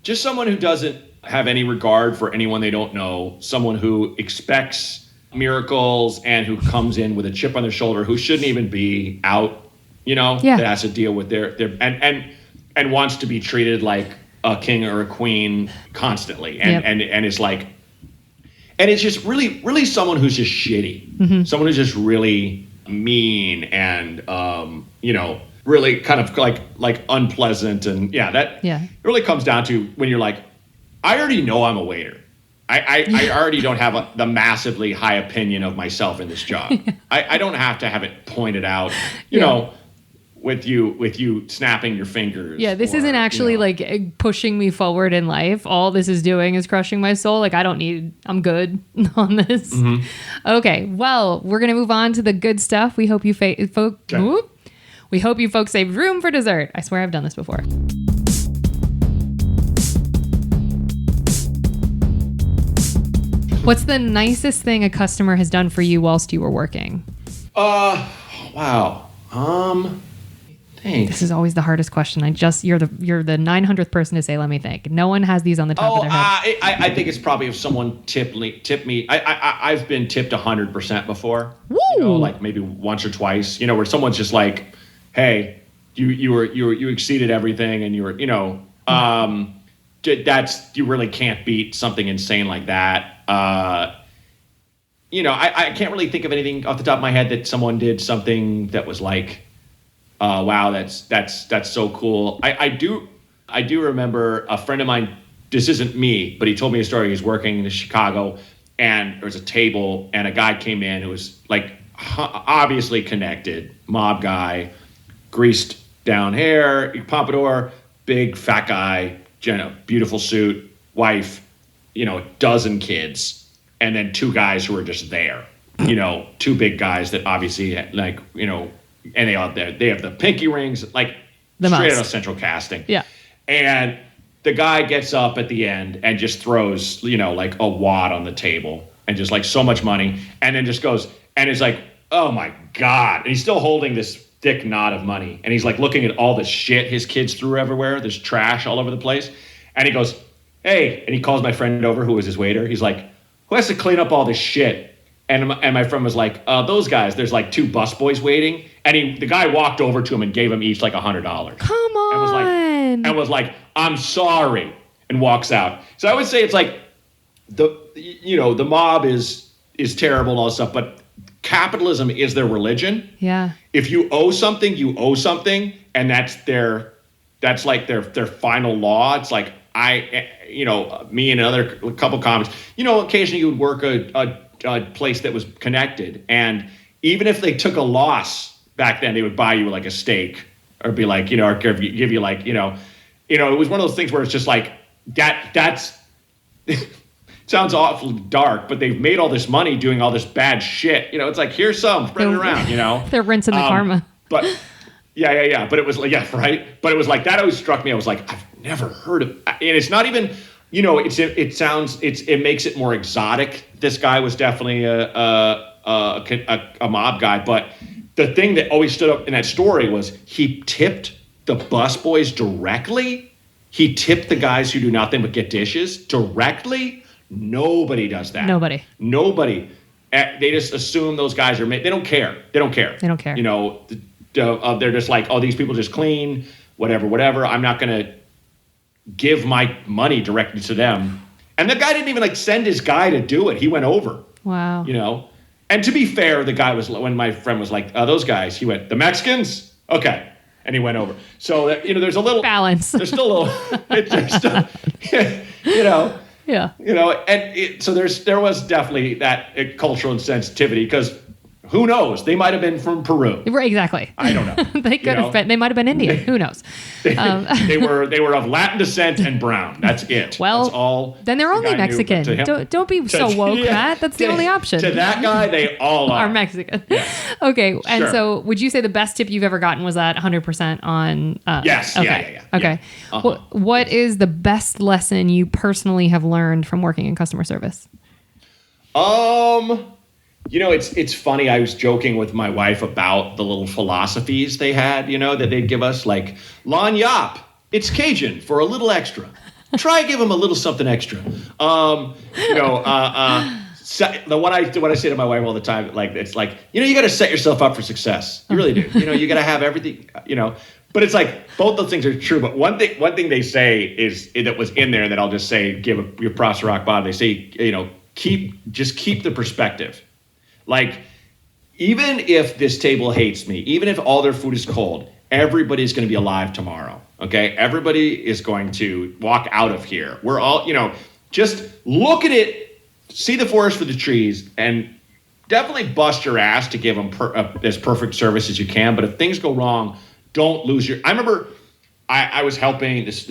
Just someone who doesn't have any regard for anyone they don't know, someone who expects miracles and who comes in with a chip on their shoulder, who shouldn't even be out, that has to deal with their and wants to be treated like a king or a queen constantly. And it's like, and it's just really someone who's just shitty, someone who's just really mean and, really kind of like unpleasant. And it really comes down to when you're like, I already know I'm a waiter. I already don't have the massively high opinion of myself in this job. I don't have to have it pointed out, with you snapping your fingers. Yeah, this isn't actually like pushing me forward in life. All this is doing is crushing my soul. Like I'm good on this. Mm-hmm. Okay, well, we're going to move on to the good stuff. We hope you we hope you folks saved room for dessert. I swear I've done this before. What's the nicest thing a customer has done for you whilst you were working? Wow. Thanks. This is always the hardest question. You're the 900th person to say, let me think. No one has these on the top of their head. I think it's probably if someone tipped me. I've been tipped 100% before. Woo! Like maybe once or twice. Where someone's just like, hey, you exceeded everything, and you were, you really can't beat something insane like that. I can't really think of anything off the top of my head that someone did something that was like, wow, that's so cool. I do remember a friend of mine. This isn't me, but he told me a story. He's working in Chicago, and there was a table, and a guy came in who was like obviously connected, mob guy, greased down hair, pompadour, big fat guy, beautiful suit, wife, a dozen kids, and then two guys who were just there, two big guys that obviously like, and they have the pinky rings, like straight out of Central Casting. Yeah. And the guy gets up at the end and just throws, like a wad on the table and just like so much money, and then just goes and is like, oh my God. And he's still holding this thick knot of money. And he's like looking at all the shit his kids threw everywhere. There's trash all over the place. And he goes, hey, and he calls my friend over who was his waiter. He's like, who has to clean up all this shit? And my friend was like, those guys, there's like 2 busboys waiting. And the guy walked over to him and gave him each like $100. Come on. And was like, I'm sorry, and walks out. So I would say it's like the mob is terrible and all this stuff, but capitalism is their religion. Yeah. If you owe something, you owe something, and that's like their final law. It's like me and another couple comics, occasionally you would work a place that was connected, and even if they took a loss back then, they would buy you like a steak or be like, or give you like, it was one of those things where it's just like that's sounds awful dark, but they've made all this money doing all this bad shit. It's like, here's some, spread it around, They're rinsing the karma. But yeah. But it was like, yeah, right. But it was like, that always struck me. I was like, I've never heard of, and it's not even, it makes it more exotic. This guy was definitely a mob guy, but the thing that always stood up in that story was he tipped the busboys directly. He tipped the guys who do nothing but get dishes directly. Nobody does that. Nobody. They just assume those guys are they don't care. They don't care. They're just like, oh, these people just clean, whatever. I'm not going to give my money directly to them. And the guy didn't even like send his guy to do it. He went over. Wow. And to be fair, the guy was, when my friend was like, those guys, he went, the Mexicans? Okay. And he went over. So, there's a little balance. There's still a little, there's still, Yeah. So there was definitely that cultural insensitivity, because who knows? They might have been from Peru. Right, exactly. I don't know. They could have been. They might have been Indian. Who knows? They were of Latin descent and brown. That's it. Well, that's all. Then they're only Mexican. Don't be so woke, Matt. That's the only option. To that guy, they all are Mexican. Yes. Okay, and Sure. So would you say the best tip you've ever gotten was that 100% on? Yes. Okay. Yeah. Okay. Uh-huh. What is the best lesson you personally have learned from working in customer service? It's funny. I was joking with my wife about the little philosophies they had, that they'd give us, like, lagniappe, it's Cajun for a little extra. Try give them a little something extra. So, what I say to my wife all the time, like, it's like, you got to set yourself up for success. You really do. You got to have everything, But it's like, both those things are true. But one thing they say is, that was in there that I'll just say, give props to Rock Bottom. They say, keep the perspective. Like, even if this table hates me, even if all their food is cold, everybody's going to be alive tomorrow. Okay? Everybody is going to walk out of here. We're all, just look at it, see the forest for the trees, and definitely bust your ass to give them as perfect service as you can. But if things go wrong, don't lose your. I remember I was helping this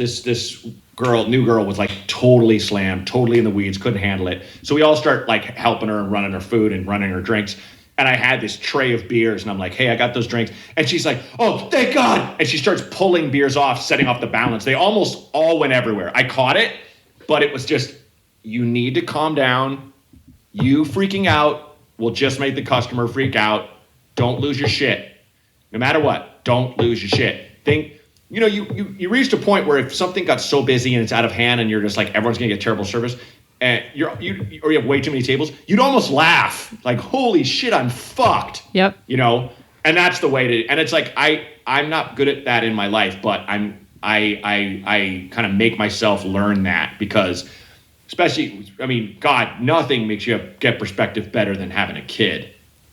new girl was like totally slammed, totally in the weeds, couldn't handle it. So we all start like helping her and running her food and running her drinks. And I had this tray of beers, and I'm like, hey, I got those drinks. And she's like, oh, thank God. And she starts pulling beers off, setting off the balance. They almost all went everywhere. I caught it, but it was just, you need to calm down. You freaking out will just make the customer freak out. Don't lose your shit. No matter what, don't lose your shit. You reached a point where if something got so busy and it's out of hand and you're just like, everyone's gonna get terrible service, and you have way too many tables, you'd almost laugh like, holy shit, I'm fucked. Yep. And that's the way to. And it's like I'm not good at that in my life, but I kind of make myself learn that, because especially, God, nothing makes you get perspective better than having a kid,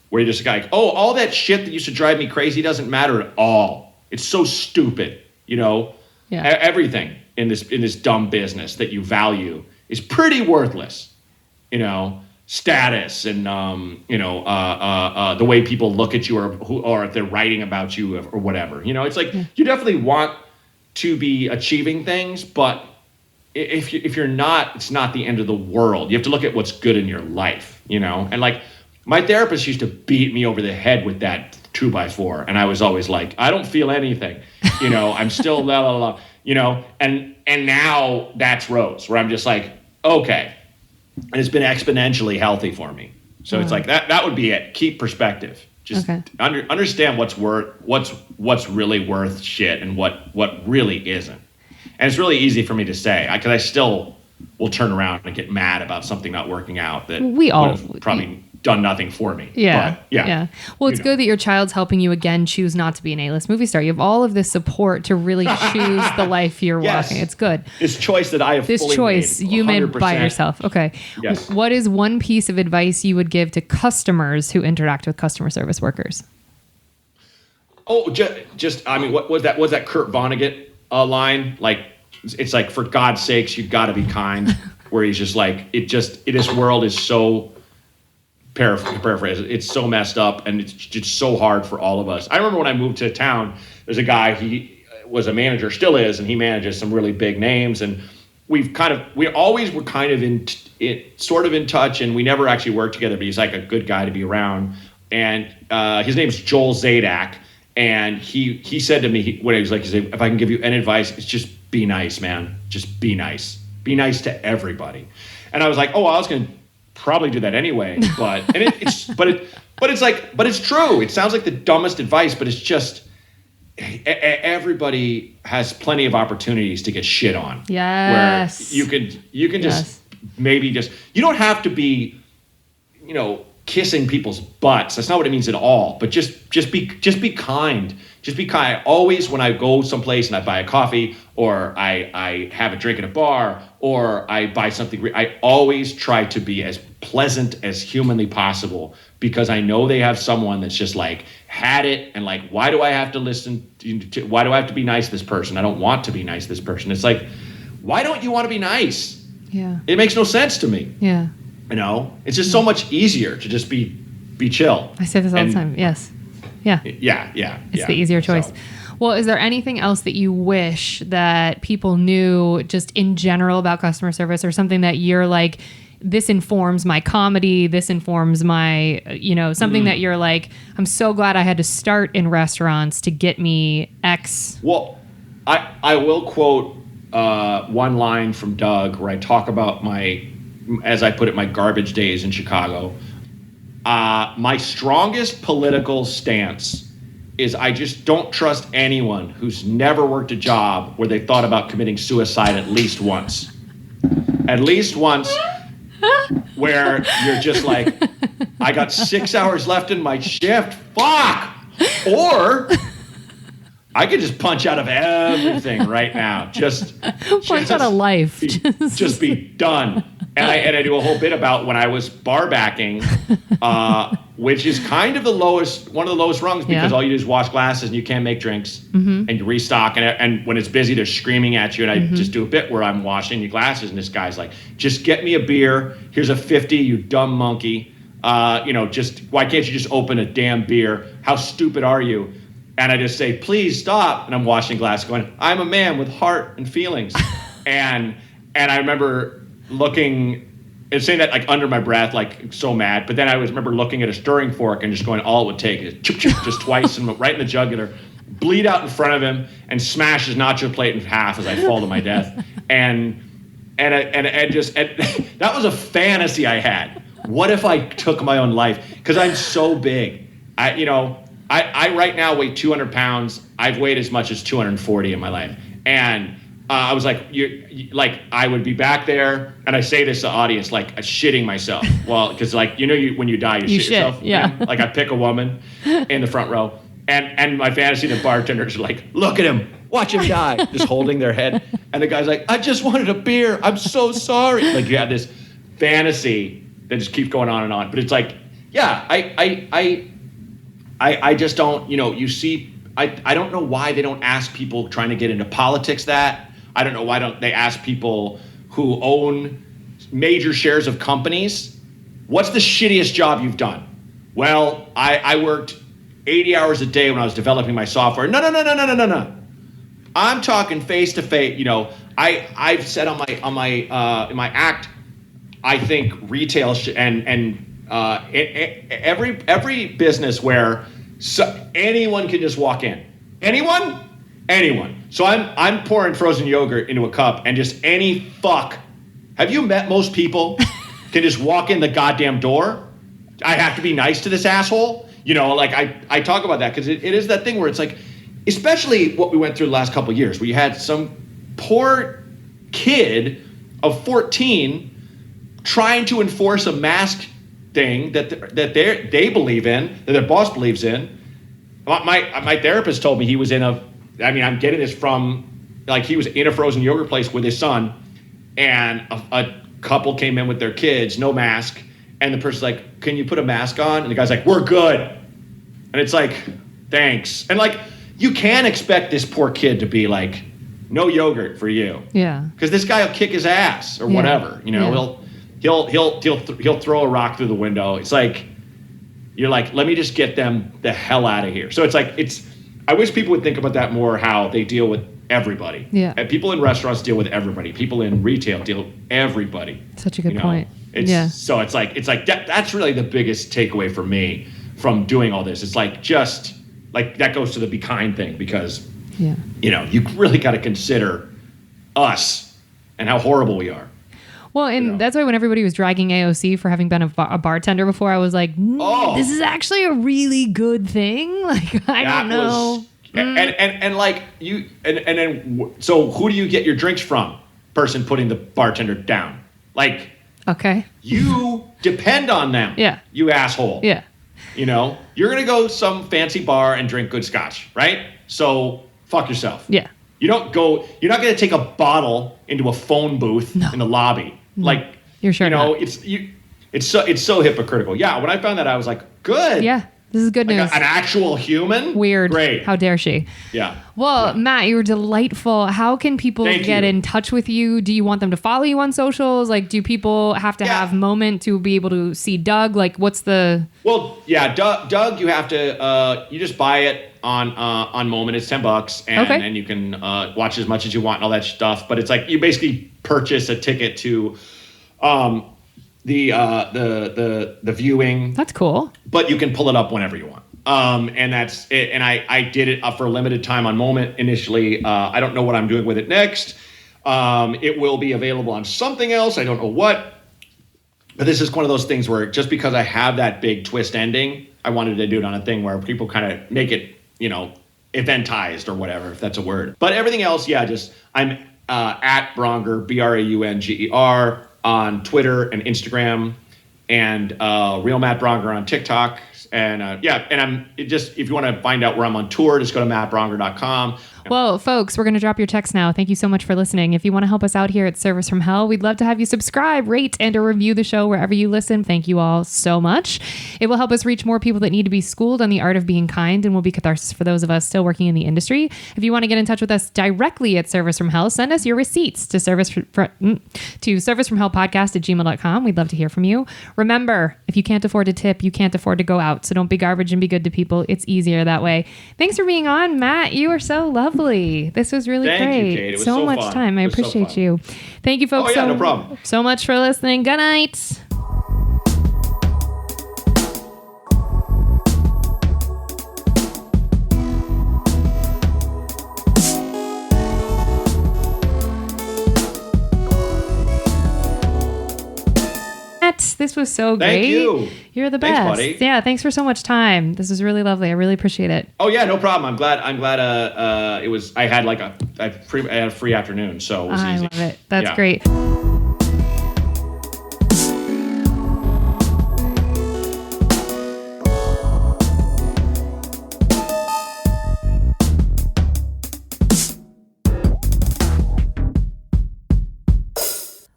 where you're just like, oh, all that shit that used to drive me crazy doesn't matter at all. It's so stupid, Yeah. Everything in this dumb business that you value is pretty worthless, status and the way people look at you, or if they're writing about you or whatever. It's like, you definitely want to be achieving things, but if you're not, it's not the end of the world. You have to look at what's good in your life, And like, my therapist used to beat me over the head with that 2x4, and I was always like, I don't feel anything, I'm still la la la. and now that's Rose, where I'm just like, okay. And it's been exponentially healthy for me. So it's like that would be it. Keep perspective. Just understand what's really worth shit and what really isn't. And it's really easy for me to say because I still will turn around and get mad about something not working out that we all probably done nothing for me. Yeah. But, yeah. Well, it's good that your child's helping you again choose not to be an A-list movie star. You have all of this support to really choose the life you're walking. It's good. This choice that I have This fully choice made, you made by yourself. Okay. Yes. What is one piece of advice you would give to customers who interact with customer service workers? Oh, I mean, what was that? Was that Kurt Vonnegut line? Like, it's like, for God's sakes, you've got to be kind. Where he's just like, this world is so paraphrase. It's so messed up, and it's just so hard for all of us. I remember when I moved to town, there's a guy, he was a manager, still is, and he manages some really big names. And we always were kind of in touch, and we never actually worked together, but he's like a good guy to be around. And his name's Joel Zadak. And he said to me, when he was like, he said, if I can give you any advice, it's just be nice, man. Just be nice. Be nice to everybody. And I was like, oh, I was going to probably do that anyway. But it's true. It sounds like the dumbest advice, but it's just everybody has plenty of opportunities to get shit on. Yes. Where you can just maybe you don't have to be, kissing people's butts. That's not what it means at all. But just be kind. Just be kind. Always, when I go someplace and I buy a coffee, or I have a drink at a bar, or I buy something, I always try to be as pleasant as humanly possible, because I know they have someone that's just like had it, and like, why do I have to listen to why do I have to be nice to this person? I don't want to be nice to this person. It's like, why don't you want to be nice? Yeah. It makes no sense to me. Yeah. It's just so much easier to just be chill. I say this all the time. Yes. Yeah. Yeah. It's the easier choice. So. Well, is there anything else that you wish that people knew just in general about customer service, or something that you're like, this informs my comedy, this informs my, something that you're like, I'm so glad I had to start in restaurants to get me X? Well, I will quote one line from Doug where I talk about as I put it, my garbage days in Chicago. My strongest political stance is I just don't trust anyone who's never worked a job where they thought about committing suicide at least once. At least once, where you're just like, I got 6 hours left in my shift. Fuck! Or I could just punch out of everything right now. Just out of life. Just be done. And I do a whole bit about when I was bar backing, which is kind of one of the lowest rungs, because all you do is wash glasses and you can't make drinks, and you restock. And when it's busy, they're screaming at you. And I just do a bit where I'm washing your glasses, and this guy's like, just get me a beer. Here's a 50, you dumb monkey. Just why can't you just open a damn beer? How stupid are you? And I just say, please stop. And I'm washing glasses going, I'm a man with heart and feelings. and I remember looking and saying that like under my breath, like so mad. But then I remember looking at a stirring fork and just going, all it would take is choop, choop, just twice, and right in the jugular, bleed out in front of him, and smash his nacho plate in half as I fall to my death. And that was a fantasy I had. What if I took my own life? Because I'm so big. I right now weigh 200 pounds. I've weighed as much as 240 in my life. And I was like, I would be back there, and I say this to the audience, like, shitting myself. Well, because when you die, you shit yourself. Yeah. Like, I pick a woman in the front row, and my fantasy, the bartenders are like, look at him, watch him die, just holding their head. And the guy's like, I just wanted a beer. I'm so sorry. Like, you have this fantasy that just keeps going on and on. But it's like, yeah, I just don't, you see, I don't know why they don't ask people trying to get into politics that. I don't know why don't they ask people who own major shares of companies, what's the shittiest job you've done? Well, I worked 80 hours a day when I was developing my software. No. I'm talking face to face. I've said in my act, I think retail every business where anyone can just walk in. Anyone. So I'm pouring frozen yogurt into a cup, and just any fuck. Have you met most people can just walk in the goddamn door? I have to be nice to this asshole? You know, like I talk about that because it is that thing where it's like, especially what we went through the last couple of years, where you had some poor kid of 14 trying to enforce a mask thing that they believe in, that their boss believes in. My therapist told me he was I'm getting this from, like, he was in a frozen yogurt place with his son, and a couple came in with their kids, no mask, and the person's like, can you put a mask on? And the guy's like, we're good. And it's like, thanks. And like, you can expect this poor kid to be like, no yogurt for you. Yeah. Because this guy will kick his ass or whatever. You know, he'll throw a rock through the window. It's like, you're like, let me just get them the hell out of here. So it's like, I wish people would think about that more, how they deal with everybody. Yeah. And people in restaurants deal with everybody. People in retail deal with everybody. Such a good point. So it's like that's really the biggest takeaway for me from doing all this. It's like, just like, that goes to the be kind thing, because you know, you really got to consider us and how horrible we are. Well, and that's why when everybody was dragging AOC for having been a bartender before, I was like, this is actually a really good thing. Like, I don't know. And like you, and then, so who do you get your drinks from? Person putting the bartender down. Like, okay, you depend on them. Yeah. You asshole. Yeah. You know, you're going to go some fancy bar and drink good scotch, right? So fuck yourself. Yeah. You're not going to take a bottle into a phone booth in the lobby. Like, you're sure, you know, not. it's so hypocritical. Yeah. When I found that, I was like, good. Yeah. This is good news. An actual human? Weird. Great. How dare she? Yeah. Well, Matt, you were delightful. How can people get in touch with you? Do you want them to follow you on socials? Like, do people have to have Moment to be able to see Doug? Like, what's the... Well, yeah, Doug, you have to, you just buy it on Moment. It's $10, and you can watch as much as you want and all that stuff. But it's like, you basically purchase a ticket to the viewing. That's cool. But you can pull it up whenever you want. And that's it. And I did it for a limited time on Moment initially. I don't know what I'm doing with it next. It will be available on something else. I don't know what. But this is one of those things where, just because I have that big twist ending, I wanted to do it on a thing where people kind of make it, you know, eventized or whatever, if that's a word. But everything else, I'm at Braunger, Braunger, on Twitter and Instagram, and Real Matt Braunger on TikTok. And and I'm just, if you want to find out where I'm on tour, just go to mattbraunger.com. Well, folks, we're going to drop your text now. Thank you so much for listening. If you want to help us out here at Service from Hell, we'd love to have you subscribe, rate, and or review the show wherever you listen. Thank you all so much. It will help us reach more people that need to be schooled on the art of being kind, and will be catharsis for those of us still working in the industry. If you want to get in touch with us directly at Service from Hell, send us your receipts to servicefromhellpodcast@gmail.com. We'd love to hear from you. Remember, if you can't afford to tip, you can't afford to go out. So don't be garbage and be good to people. It's easier that way. Thanks for being on, Matt. You are so lovely. This was really great. Thank you, Kate. It was so much fun. time. I appreciate you. Thank you, folks. No problem. So much for listening. Good night. This was so great. Thank you. You're the best. Thanks, buddy. Yeah, thanks for so much time. This was really lovely. I really appreciate it. Oh yeah, no problem. I'm glad. It was. I had I had a free afternoon, so it was easy. I love it. That's great.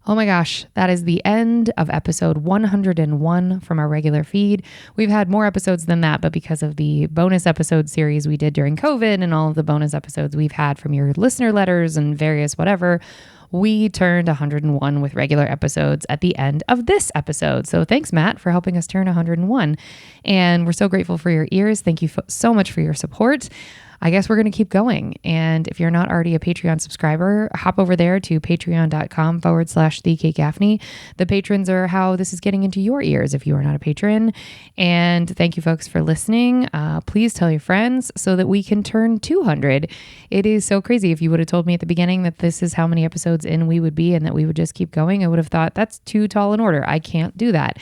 Oh my gosh, that is the end of episode 101 from our regular feed. We've had more episodes than that, but because of the bonus episode series we did during COVID and all of the bonus episodes we've had from your listener letters and various whatever, we turned 101 with regular episodes at the end of this episode. So thanks, Matt, for helping us turn 101. And we're so grateful for your ears. Thank you so much for your support. I guess we're going to keep going. And if you're not already a Patreon subscriber, hop over there to patreon.com/The Kate Gaffney. The patrons are how this is getting into your ears if you are not a patron. And thank you folks for listening. Please tell your friends so that we can turn 200. It is so crazy. If you would have told me at the beginning that this is how many episodes in we would be and that we would just keep going, I would have thought that's too tall an order. I can't do that.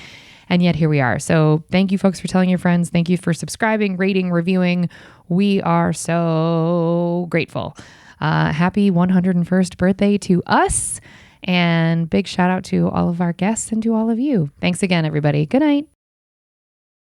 And yet here we are. So thank you folks for telling your friends. Thank you for subscribing, rating, reviewing. We are so grateful. Happy 101st birthday to us. And big shout out to all of our guests and to all of you. Thanks again, everybody. Good night.